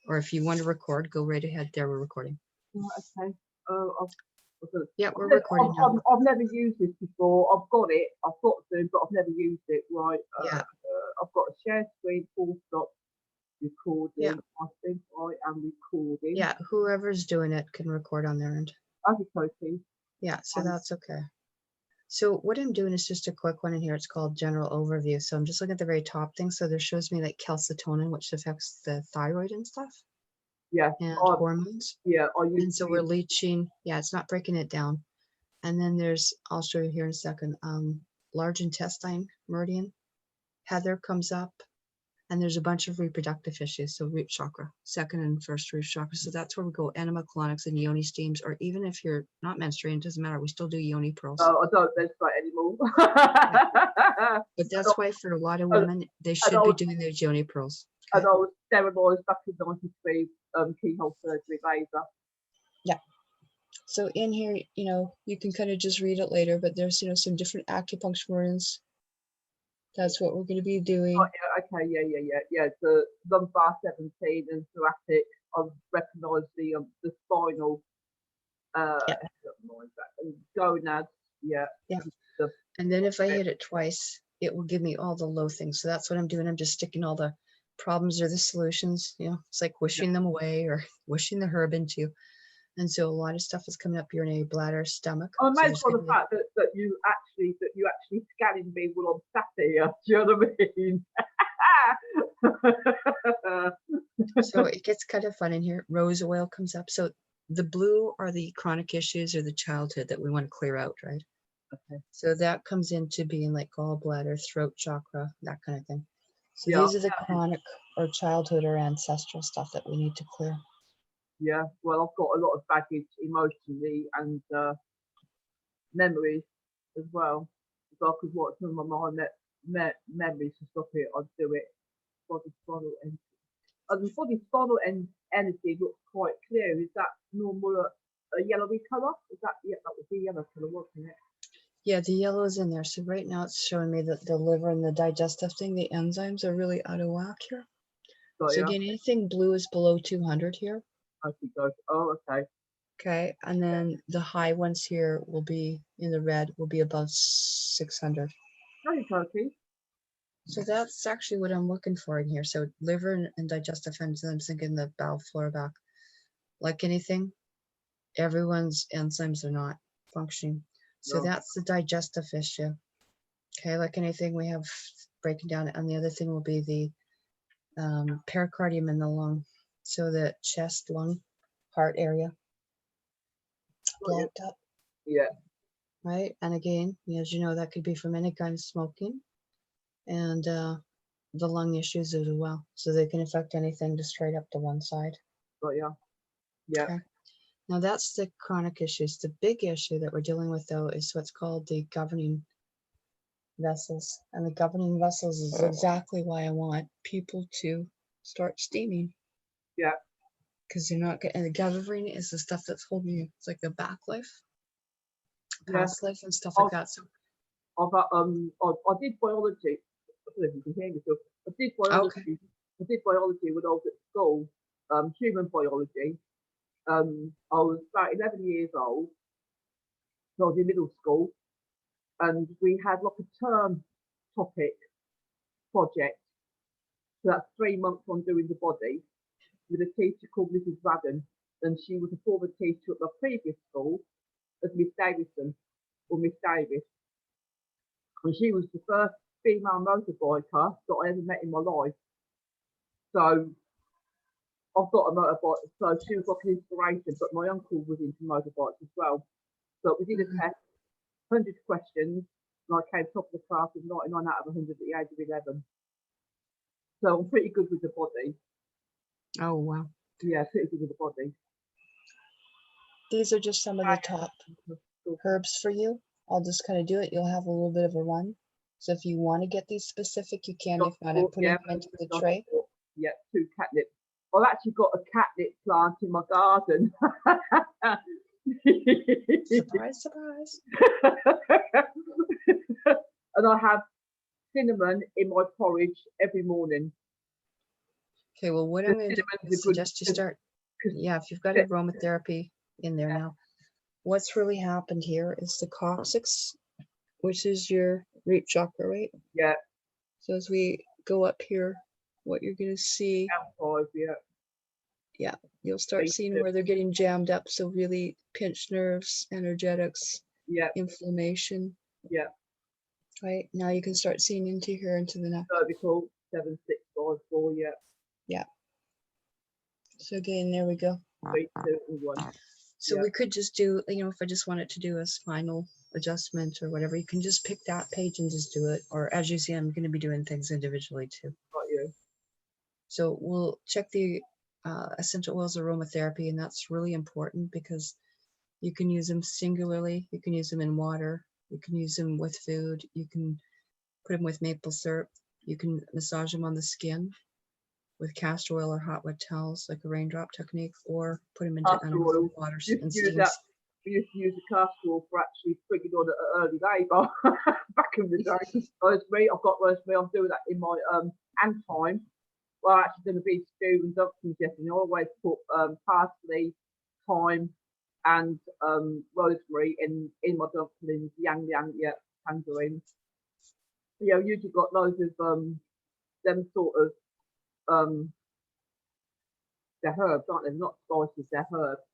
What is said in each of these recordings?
or if you want to record, go right ahead. There, we're recording. Okay. Yeah, we're recording now. I've never used this before. I've got it. I've got to, but I've never used it. Right. Yeah. I've got a share screen, full stop, recording. Yeah. I think I am recording. Yeah, whoever's doing it can record on their end. Okay. Yeah, so that's okay. So what I'm doing is just a quick one in here. It's called General Overview. So I'm just looking at the very top thing. So there shows me like calcitonin, which affects the thyroid and stuff. Yeah. And hormones. Yeah. And so we're leaching. Yeah, it's not breaking it down. And then there's, I'll show you here in a second, large intestine meridian. Heather comes up. And there's a bunch of reproductive issues. So root chakra, second and first root chakra. So that's where we go enema colonics and yoni steams, or even if you're not menstruating, it doesn't matter. We still do yoni pearls. No, I don't menstruate anymore. But that's why for a lot of women, they should be doing those yoni pearls. Okay? And I was sterilised back in 93, keyhole surgery laser. Yeah. So in here, you can kind of just read it later, but there's, some different acupuncture wounds. That's what we're going to be doing. Oh, yeah, okay, yeah. The lumbar 17 and thoracic. I've recognised the spinal. Gonads. Yeah. Yeah. And then if I hit it twice, it will give me all the low things. So that's what I'm doing. I'm just sticking all the problems or the solutions. It's like wishing them away or wishing the herb into you. And so a lot of stuff is coming up urinary bladder, stomach. I'm amazed by the fact that you actually scanning me while I'm sat here. Do you know what I mean? So it gets kind of fun in here. Rose oil comes up. So the blue are the chronic issues or the childhood that we want to clear out, right? Okay. So that comes into being like gallbladder, throat chakra, that kind of thing. So Yeah. these are the chronic or childhood or ancestral stuff that we need to clear. Yeah, well, I've got a lot of baggage emotionally and memories as well. If I could watch some of my memories to stop it, I'd do it. Body spinal energy. The body spinal energy looks quite clear. Is that normal a yellowy colour? That was the yellow colour, wasn't it? Yeah, the yellow is in there. So right now it's showing me that the liver and the digestive thing, the enzymes are really out of whack here. So again, anything blue is below 200 here. Oh, okay. Okay, and then the high ones here will be in the red, will be above 600. Okay. So that's actually what I'm looking for in here. So liver and digestive enzymes, thinking the bowel flora back. Like anything, everyone's enzymes are not functioning. So that's the digestive issue. Okay, like anything, we have breaking down, and the other thing will be the pericardium in the lung. So the chest, lung, heart area blocked up. Yeah. Right. And again, as you know, that could be from any kind of smoking and the lung issues as well. So they can affect anything just straight up to one side. Oh, yeah. Yeah. Okay. Now that's the chronic issues. The big issue that we're dealing with, though, is what's called the governing vessels. And the governing vessels is exactly why I want people to start steaming. Yeah. Because you're not getting, and the governing is the stuff that's holding you. It's like the back life, past life, and stuff like that. So I did biology. I don't know if you can hear me. So I did biology. Okay. I did biology when I was at school. Human biology. I was about 11 years old. So I was in middle school, and we had like a term topic project. So that's 3 months on doing the body, with a teacher called Mrs. Radden, and she was a former teacher at my previous school as Miss Davison, or Miss Davis. And she was the first female motorbiker that I ever met in my life. So I've got a motorbike, so she was like an inspiration, but my uncle was into motorbikes as well. So we did a test, 100 questions, and I came top of the class with 99 out of 100 at the age of 11. So I'm pretty good with the body. Oh, wow. Yeah, pretty good with the body. These are just some of the top herbs for you. I'll just kind of do it. You'll have a little bit of a run. So if you want to get these specific, you can. If not, I put them into the tray. Yeah, 2 catnip. I've actually got a catnip plant in my garden. Surprise, surprise. And I have cinnamon in my porridge every morning. Okay, well, what The I'm going to do cinnamon's is a good, suggest you cause, start. 'cause Yeah, if you've got ci- aromatherapy in there now, what's really happened here is the coccyx, which is your root chakra, right? yeah, So as we go up here, what you're going to see, L5, yeah, yeah, you'll start me seeing too. where they're getting jammed up. So really pinched nerves, energetics, Yeah, inflammation, yeah, right? Now you can start seeing into here, into the neck. cervical, 7654, yeah, Yeah. So again, there we go. me too, and 1, So yeah, we could just do, if I just wanted to do a spinal adjustment or whatever, you can just pick that page and just do it. Or as you see, I'm going to be doing things individually too. got you. So we'll check the essential oils aromatherapy, and that's really important because you can use them singularly. You can use them in water. You can use them with food. You can put them with maple syrup. You can massage them on the skin with castor oil or hot wet towels, like a raindrop technique, or put them into Castor unwarmed oil, water used and to use steam. that, we used to use the castor oil for actually triggering on at early labour back in the day. Rosemary, I've got rosemary, I'm doing that in my and thyme. Well, I actually done a big stew and dumplings yesterday. I always put parsley, thyme, and rosemary in my dumplings, yang, yeah, tangerine. You know, usually got loads of them sort of they're herbs, aren't they? Not spices, they're herbs.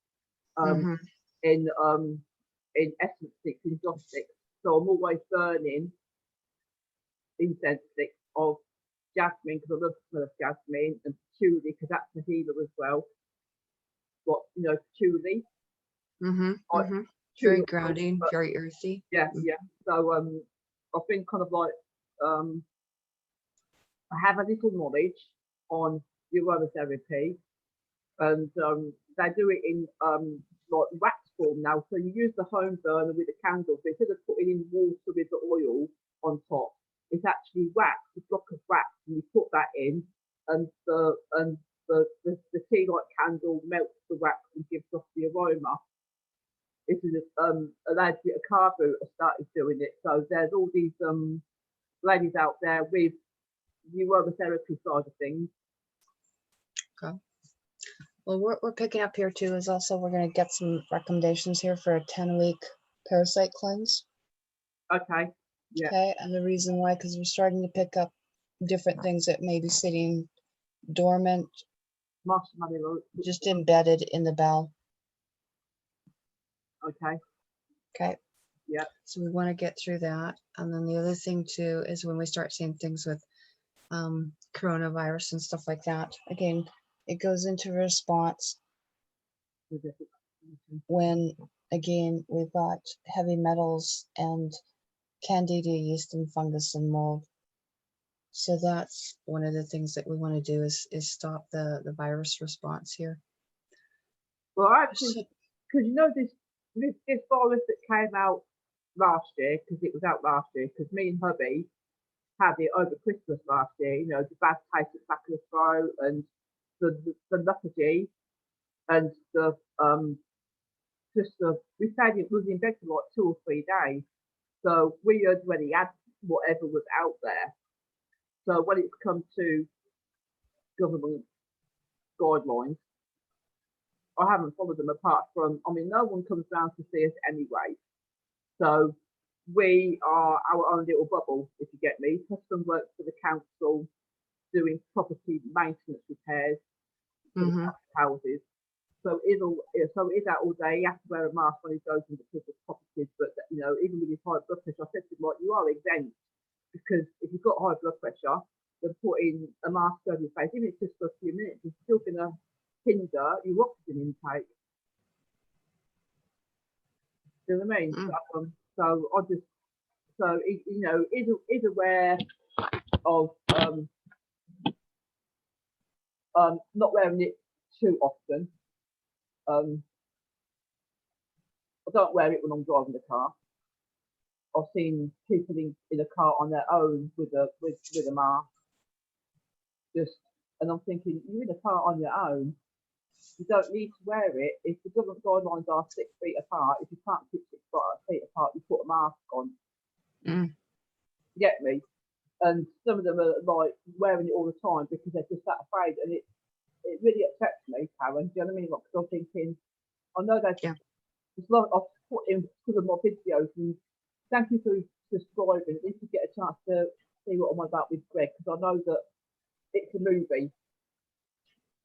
Mm-hmm. In essence sticks, in joss sticks. So I'm always burning incense sticks of jasmine because I love the smell of jasmine, and patchouli because that's a healer as well. What patchouli, Mm-hmm. like Mm-hmm. Very patchouli oil, grounding, but very earthy. yeah, yeah. So I've been kind of like I have a little knowledge on aromatherapy, and they do it in like wax form now. So you use the home burner with the candle, but instead of putting in water with the oil on top, it's actually wax, a block of wax, and you put that in, and the tea light candle melts the wax and gives off the aroma. This is a car boot has started doing it. So there's all these ladies out there with the aromatherapy side of things. Okay. Well, we're picking up here too is also we're going to get some recommendations here for a 10-week parasite cleanse. Okay. Yeah. Okay. And the reason why, because we're starting to pick up different things that may be sitting dormant, Marshmallow. just embedded in the bowel. Okay. Okay. Yeah. So we want to get through that. And then the other thing too is when we start seeing things with coronavirus and stuff like that, again, it goes into response when, again, we've got heavy metals and candida yeast and fungus and mold. So that's one of the things that we want to do is stop the virus response here. Well, actually, because this virus that came out last year, because it was out last year, because me and hubby had it over Christmas last year. You know, the bad taste at the back of the throat and the lethargy and the we stayed it was in bed for like 2 or 3 days. So we had already had whatever was out there. So when it's come to government guidelines, I haven't followed them apart from, I mean, no one comes round to see us anyway. So we are our own little bubble, if you get me. Husband works for the council doing property maintenance repairs for the houses. So is out all day. He has to wear a mask when he goes into people's properties. But even with his high blood pressure, I said to him, like, you are exempt because if you've got high blood pressure, then putting a mask over your face, even if it's just for a few minutes, it's still going to hinder your oxygen intake. Do you know what I mean? So I just is aware of not wearing it too often. I don't wear it when I'm driving the car. I've seen people in a car on their own with a mask. And I'm thinking, you're in a car on your own. You don't need to wear it. If the government guidelines are 6 feet apart, if you can't keep 6 feet apart, you put a mask on. You get me? And some of them are like wearing it all the time because they're just that afraid. And it really upsets me, Karen. Do you know what I mean? Because I'm thinking, I know that Yeah. there's a lot I've put in some of my videos, and thank you for subscribing. At least you get a chance to see what I'm about with Greg, because I know that it's a movie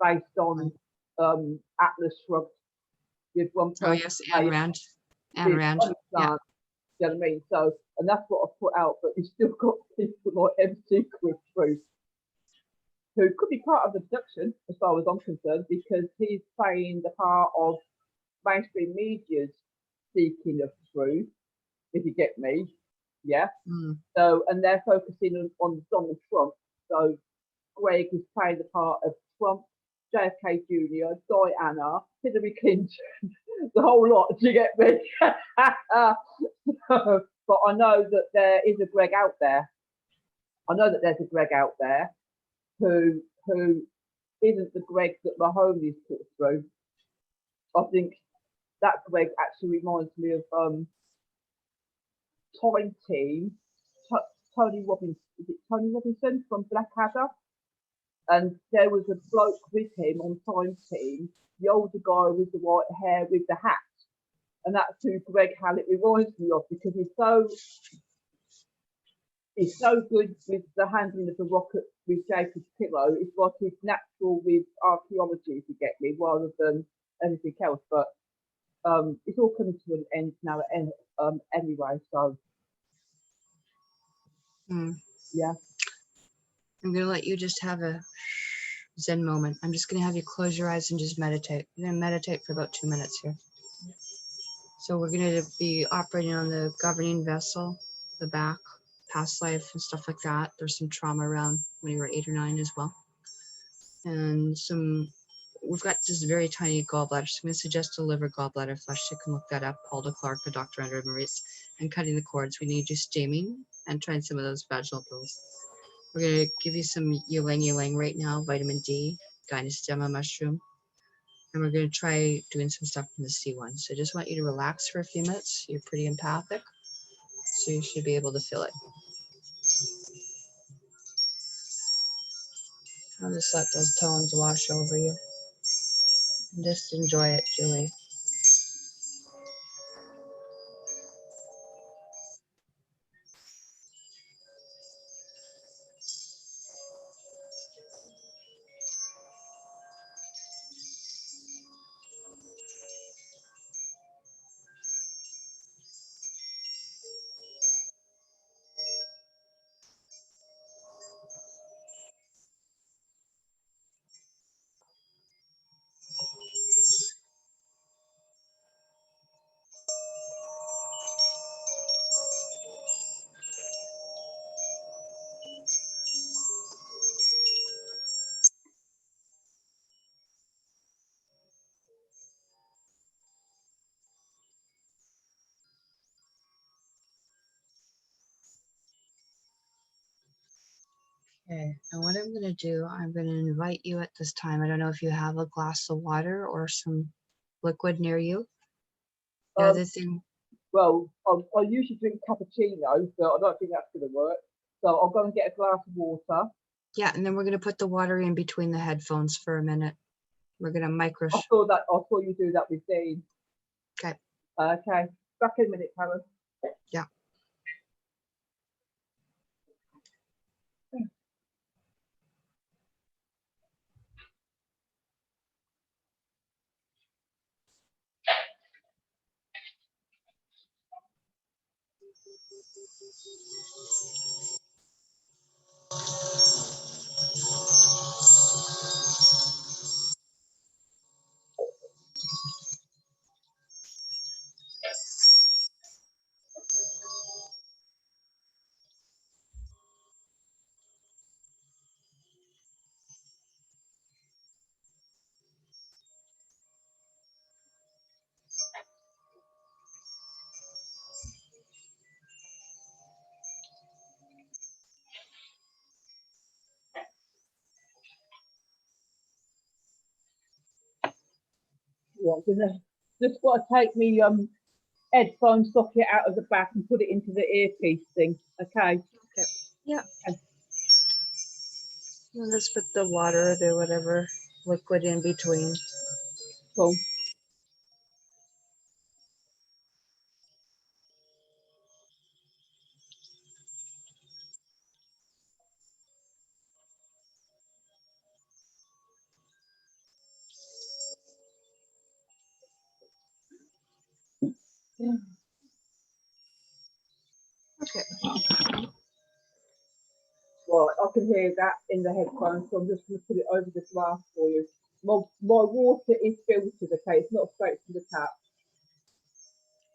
based on Atlas Shrugged with one Oh person yes, playing Ayn Rand. Ayn with Rand. Tony Yeah. Plant. Do you know what I mean? So, and that's what I've put out, but you've still got people like MC Truth, who could be part of the production, as far as I'm concerned, because he's playing the part of mainstream media's seeking of truth, if you get me. Yeah. Mm. So, and they're focusing on Donald Trump. So, Greg is playing the part of Trump, JFK Jr., Diana, Hillary Clinton, the whole lot. Do you get me? But I know that there is a Greg out there. I know that there's a Greg out there who isn't the Greg that Mahoney's put through. I think that Greg actually reminds me of Time Team, Tony Robinson. Is it Tony Robinson from Blackadder? And there was a bloke with him on Time Team, the older guy with the white hair with the hat. And that's who Greg Hallett reminds me of, because he's so good with the handling of the rocket with Jacob's pillow. It's like he's natural with archaeology, if you get me, rather than anything else. But it's all coming to an end now anyway, so yeah. I'm gonna let you just have a Zen moment. I'm just gonna have you close your eyes and just meditate. I'm gonna meditate for about 2 minutes here. So we're gonna be operating on the governing vessel, the back, past life and stuff like that. There's some trauma around when you were 8 or 9 as well. And we've got this very tiny gallbladder. So I'm gonna suggest a liver gallbladder flush. You can look that up. Paula Clark, a Dr. Andrew Maurice. And cutting the cords. We need you steaming and trying some of those vaginal pills. We're going to give you some ylang ylang right now, vitamin D, gynostema mushroom. And we're going to try doing some stuff from the C1. So I just want you to relax for a few minutes. You're pretty empathic, so you should be able to feel it. I'll just let those tones wash over you. And just enjoy it, Julie. Okay, and what I'm going to do, I'm going to invite you at this time. I don't know if you have a glass of water or some liquid near you. The other thing. Well, I usually drink cappuccino, so I don't think that's going to work. So I'll go and get a glass of water. Yeah, and then we're going to put the water in between the headphones for a minute. We're going to micro. I saw you do that with Dean. Okay. Okay. Back in a minute, Karen. Yeah. What? Just got to take me headphone socket out of the back and put it into the earpiece thing. Okay. Yeah. And let's put the water or the whatever liquid in between. Cool. Yeah. Okay. Right, I can hear that in the headphones, so I'm just going to put it over the glass for you. My water is filtered, okay? It's not straight from the tap.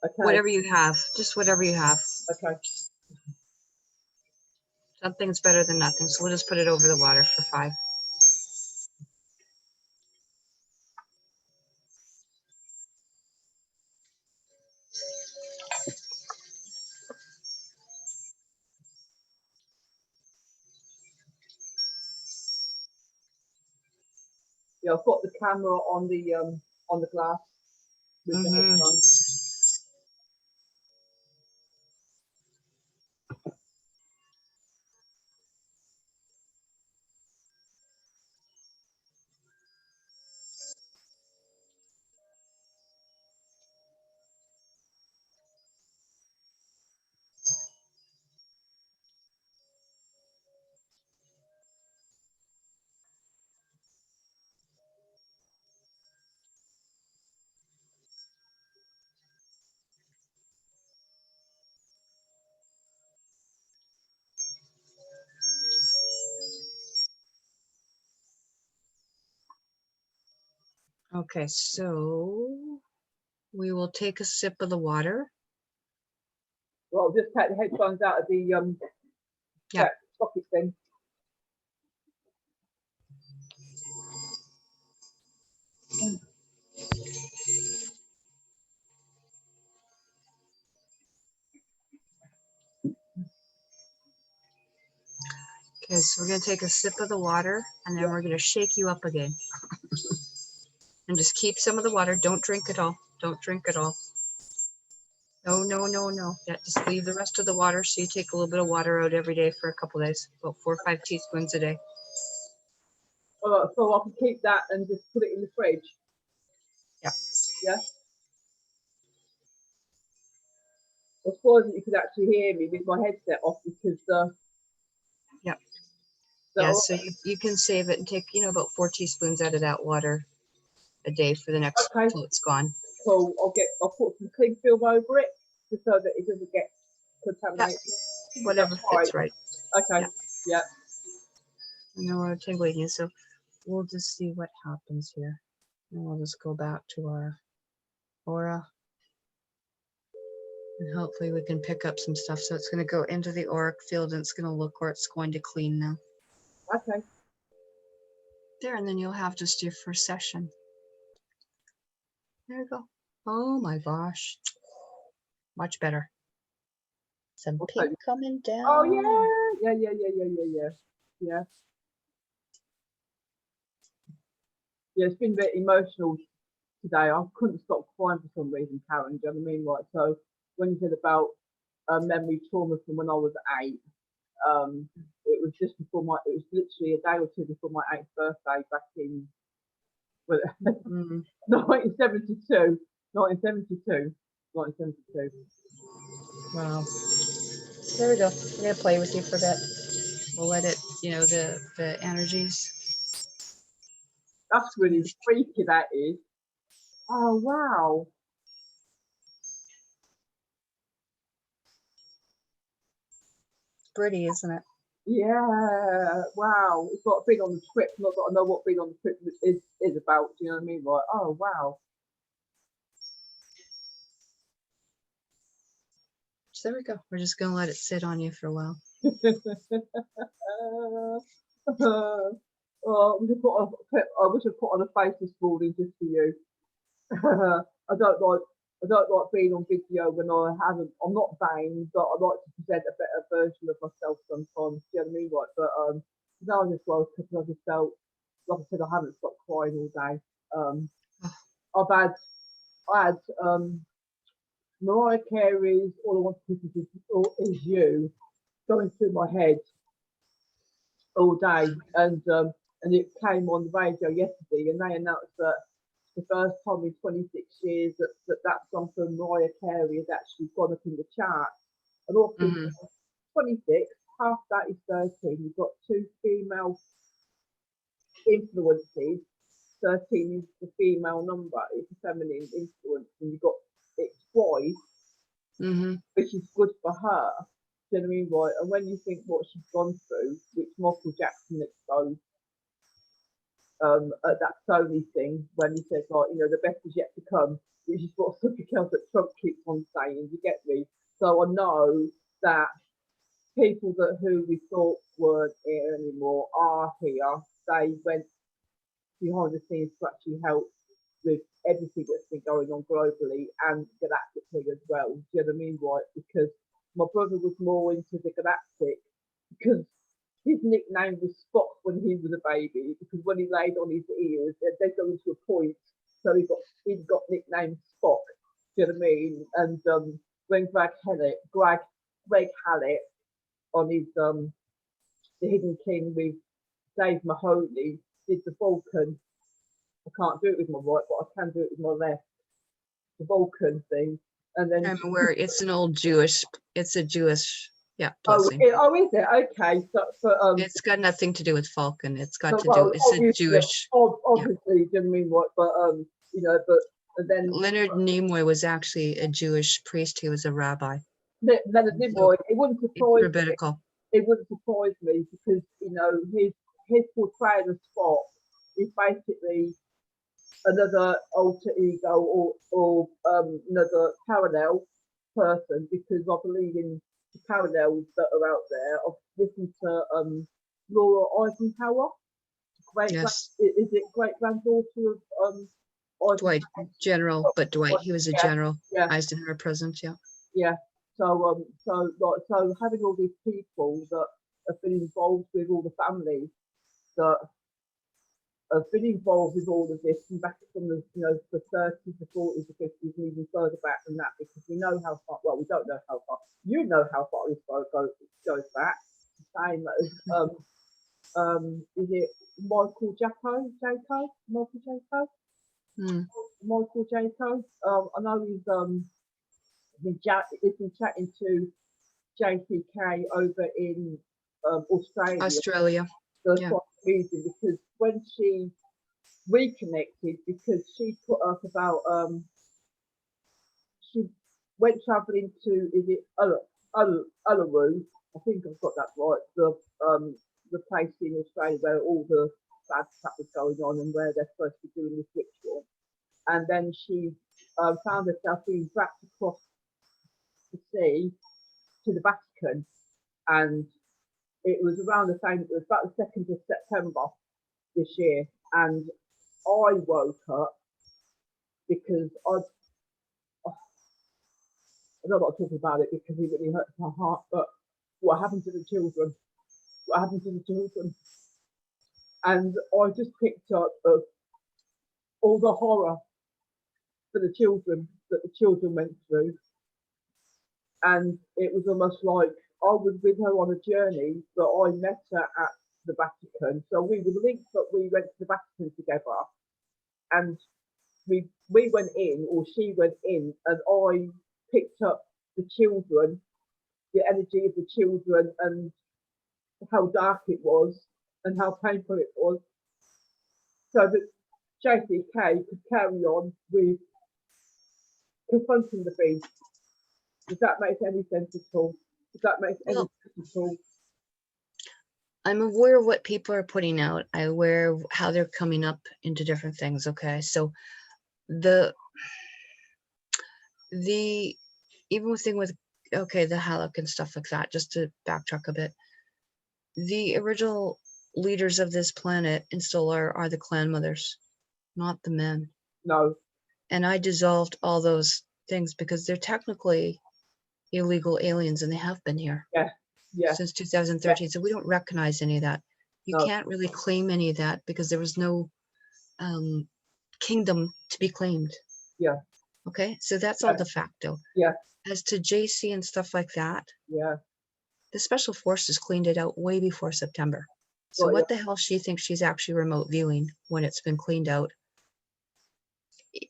Okay. Whatever you have, just whatever you have. Okay. Something's better than nothing, so we'll just put it over the water for 5. Yeah, I've got the camera on the glass with the headphones. Okay, so we will take a sip of the water. Well, I'll just take the headphones out of the Yeah. socket thing. Okay, so we're going to take a sip of the water, and then we're going to shake you up again. And just keep some of the water. Don't drink it all. Don't drink it all. No, no, no, no. Yeah, just leave the rest of the water. So you take a little bit of water out every day for a couple of days, about 4 or 5 teaspoons a day. So I can keep that and just put it in the fridge. Yeah. Yeah. I suppose that you could actually hear me with my headset off because yeah. Yeah, so you can save it and take, about 4 teaspoons out of that water a day for the next till it's gone. So I'll put some cling film over it just so that it doesn't get contaminated. Yeah. Whatever fits right. Okay. Yeah. No more tingling you, so we'll just see what happens here. And we'll just go back to our aura. And hopefully we can pick up some stuff. So it's going to go into the auric field and it's going to look where it's going to clean now. Okay. There, and then you'll have just your first session. There you go. Oh my gosh. Much better. Some pink coming down. Oh yeah. Yeah. Yeah, it's been a bit emotional today. I couldn't stop crying for some reason, Karen. Do you know what I mean? Right. So when you said about memory trauma from when I was 8, it was just before it was literally a day or two before my 8th birthday back in 1972. 1972. Wow. There we go. I'm going to play with you for a bit. We'll let it, the energies. That's really freaky, that is. Oh, wow. Pretty, isn't it? Yeah, wow. It's got being on the script. Not got to know what being on the script is about. Do you know what I mean? Like, oh, wow. So there we go. We're just going to let it sit on you for a while. Oh, I wish I put on a face this morning just for you. I don't like being on video when I'm not vain, but I like to present a better version of myself sometimes. Do you know what I mean? Right, but now I just woke up and I just felt, like I said, I haven't stopped crying all day. I had Mariah Carey's "All I Want to Christmas Is You" going through my head all day, and and it came on the radio yesterday, and they announced that the first time in 26 years that song from Mariah Carey has actually gone up in the chart. And also, 26, half that is 13. You've got two female influences. 13 is the female number, it's a feminine influence, and you've got it twice, which is good for her. Do you know what I mean? Right? And when you think what she's gone through, which Michael Jackson exposed at that Sony thing, when he said, like, you know, the best is yet to come, which is what something else that Trump keeps on saying, you get me? So I know that people who we thought weren't here anymore are here. They went behind the scenes to actually help with everything that's been going on globally and galactically as well. Do you know what I mean? Right? Because my brother was more into the galactic because his nickname was Spock when he was a baby, because when he laid on his ears, they'd go into a point, so he got nicknamed Spock. Do you know what I mean? And when Greg Hallett on his The Hidden King with Dave Mahoney did the Vulcan. I can't do it with my right, but I can do it with my left. The Vulcan thing, and then I'm aware it's an old Jewish. It's a Jewish. Yeah. is it? Okay, so it's got nothing to do with Falcon. It's got to well, do. It's a Jewish. Obviously, you know what I mean? What, but you know, but and then Leonard Nimoy was actually a Jewish priest. He was a rabbi. Leonard Nimoy. It wouldn't surprise rabbinical. Me. It wouldn't surprise me because you know his portrayal of Spock is basically another alter ego or another parallel person, because I believe in the parallels that are out there. I've listened to Laura Eisenhower. Yes. Is it great granddaughter of Dwight, general, but Dwight, he was a general. Yeah. Eisenhower president, yeah. Yeah. So so having all these people that have been involved with all the families that have been involved with all of this from back from the the 30s, the 40s, the 50s, and even further back than that, because we know how far. Well, we don't know how far. You know how far this goes back. Same as is it Michael Jaco? Michael Jaco? Michael Jaco. I know he's been chatting to JCK over in Australia. Yeah. Reason, because when she reconnected, because she put up about she went travelling to, is it Uluru? I think I've got that right. The place in Australia where all the bad stuff was going on and where they're supposed to be doing this ritual. And then she found herself being dragged across the sea to the Vatican, and it was around the same. It was about the 2nd of September this year, and I woke up because I'm not talking about it because it really hurts my heart. But what happened to the children? What happened to the children? And I just picked up of all the horror for the children that the children went through, and it was almost like I was with her on a journey, but I met her at the Vatican. So we were linked, but we went to the Vatican together, and we went in, or she went in, and I picked up the children, the energy of the children, and how dark it was, and how painful it was, so that JCK could carry on with confronting the beast. Does that make any sense at all? Does that make any sense at all? I'm aware of what people are putting out. I'm aware of how they're coming up into different things. Okay, so the even thing with the Halak and stuff like that, just to backtrack a bit, the original leaders of this planet in Solar are the clan mothers, not the men. No. And I dissolved all those things because they're technically illegal aliens, and they have been here. Yeah. Since 2013. Yeah. So we don't recognize any of that. You No. can't really claim any of that because there was no kingdom to be claimed. Yeah. Okay, so that's all de facto. Yeah. As to JC and stuff like that, yeah, the special forces cleaned it out way before September. So Got what the hell she thinks she's actually remote viewing when it's been cleaned out?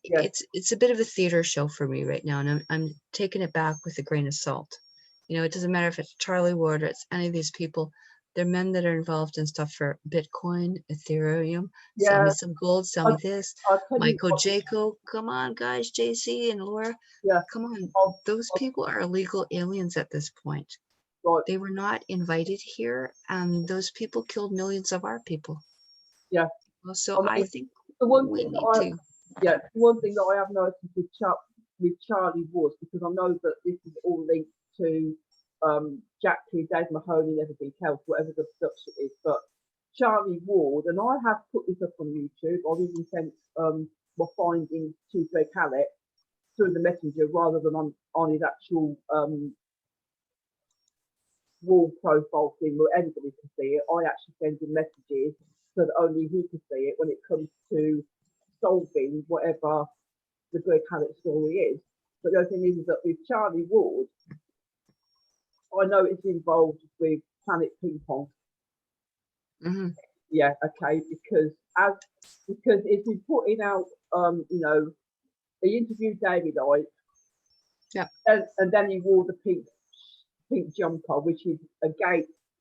Yeah. It's a bit of a theater show for me right now, and I'm taking it back with a grain of salt. You know, it doesn't matter if it's Charlie Ward or it's any of these people. They're men that are involved in stuff for Bitcoin, Ethereum. Sell Yeah. me some gold, sell I, me this. I'll tell you Michael what, Jaco, come on, guys, JC and Laura, yeah. come on. I'll, Those people are illegal aliens at this point. right. They were not invited here, and those people killed millions of our people. Yeah. Well, so I I mean, think the one we thing need that to. yeah, the one thing that I have noticed with Charlie was, because I know that this is all linked to Jackie, Dave Mahoney, and everything else, whatever the production is. But Charlie Ward, and I have put this up on YouTube. I've even sent my findings to Greg Hallett through the messenger rather than on his actual wall profile thing where anybody can see it. I actually send him messages so that only he can see it when it comes to solving whatever the Greg Hallett story is. But the other thing is that with Charlie Ward, I know it's involved with Planet Ping Pong. Mm-hmm. Yeah, okay, because if we put in out, you know, he interviewed David Icke, Yeah, and then he wore the pink jumper, which is a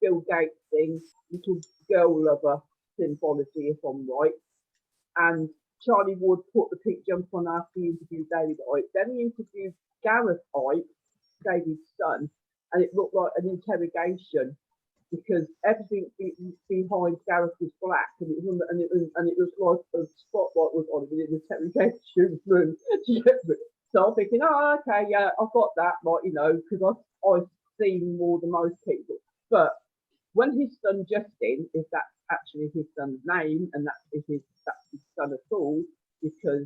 Bill Gates thing, little girl lover symbology, if I'm right. And Charlie Ward put the pink jumper on after he interviewed David Icke. Then he interviewed Gareth Icke, David's son, and it looked like an interrogation because everything behind Gareth was black, and it was like a spotlight was on him in the interrogation room. So I'm thinking, oh, okay, yeah, I've got that, like, you know, because I've seen more than most people. But when his son Justin, if that's actually his son's name, and that's his son at all, because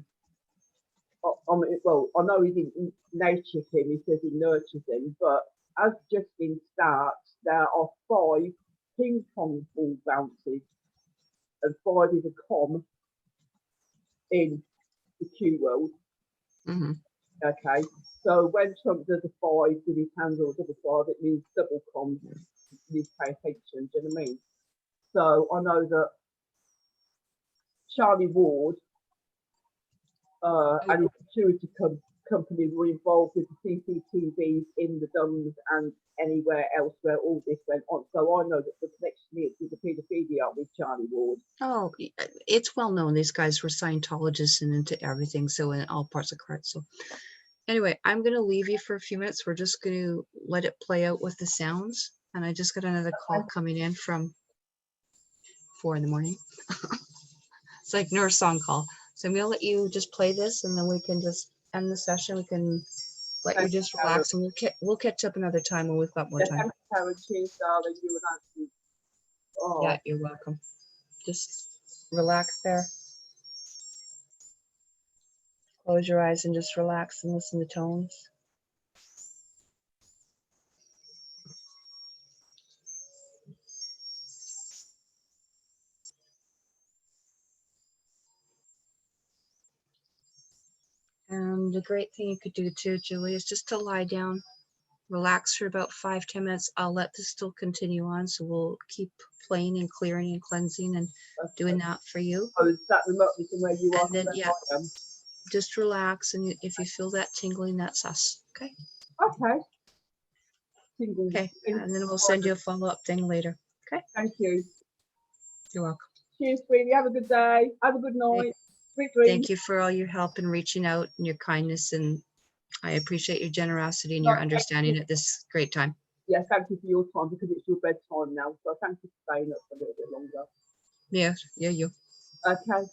I mean, well, I know he didn't nature him, he says he nurtures him, but as Justin starts, there are 5 ping pong ball bounces, and 5 is a com in the Q world. mm-hmm. Okay, so when Trump does a 5 with his hands or double 5, it means double com. You pay attention, do you know what I mean? So I know that Charlie Ward and his security company were involved with the CCTVs in the Dums and anywhere else where all this went on. So I know that the connection is with the paedophilia with Charlie Ward. Oh, it's well known. These guys were Scientologists and into everything. So in all parts of cards. So anyway, I'm going to leave you for a few minutes. We're just going to let it play out with the sounds. And I just got another call coming in from 4 in the morning. It's like nurse on call. So I'm going to let you just play this, and then we can just end the session. We can let you just relax, and we'll catch up another time when we've got more time. Thanks, Karen. Cheers, darling. You and Nancy. Oh. Yeah, you're welcome. Just relax there. Close your eyes and just relax and listen to tones. And the great thing you could do too, Julie, is just to lie down, relax for about 5-10 minutes. I'll let this still continue on, so we'll keep playing and clearing and cleansing and doing that for you. Oh, is that remotely from where you are? And then, yeah, just relax, and if you feel that tingling, that's us. Okay. Okay. Tingling. Okay, and then we'll send you a follow-up thing later. Okay. Thank you. You're welcome. Cheers, sweetie. Have a good day. Have a good night. Sweet dreams. Thank you for all your help and reaching out and your kindness, and I appreciate your generosity and your understanding at this great time. Yeah, thank you for your time because it's your bedtime now. So thank you for staying up a little bit longer. Yeah, you. Okay.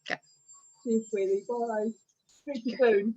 Okay. See you, sweetie. Bye. Speak to you soon.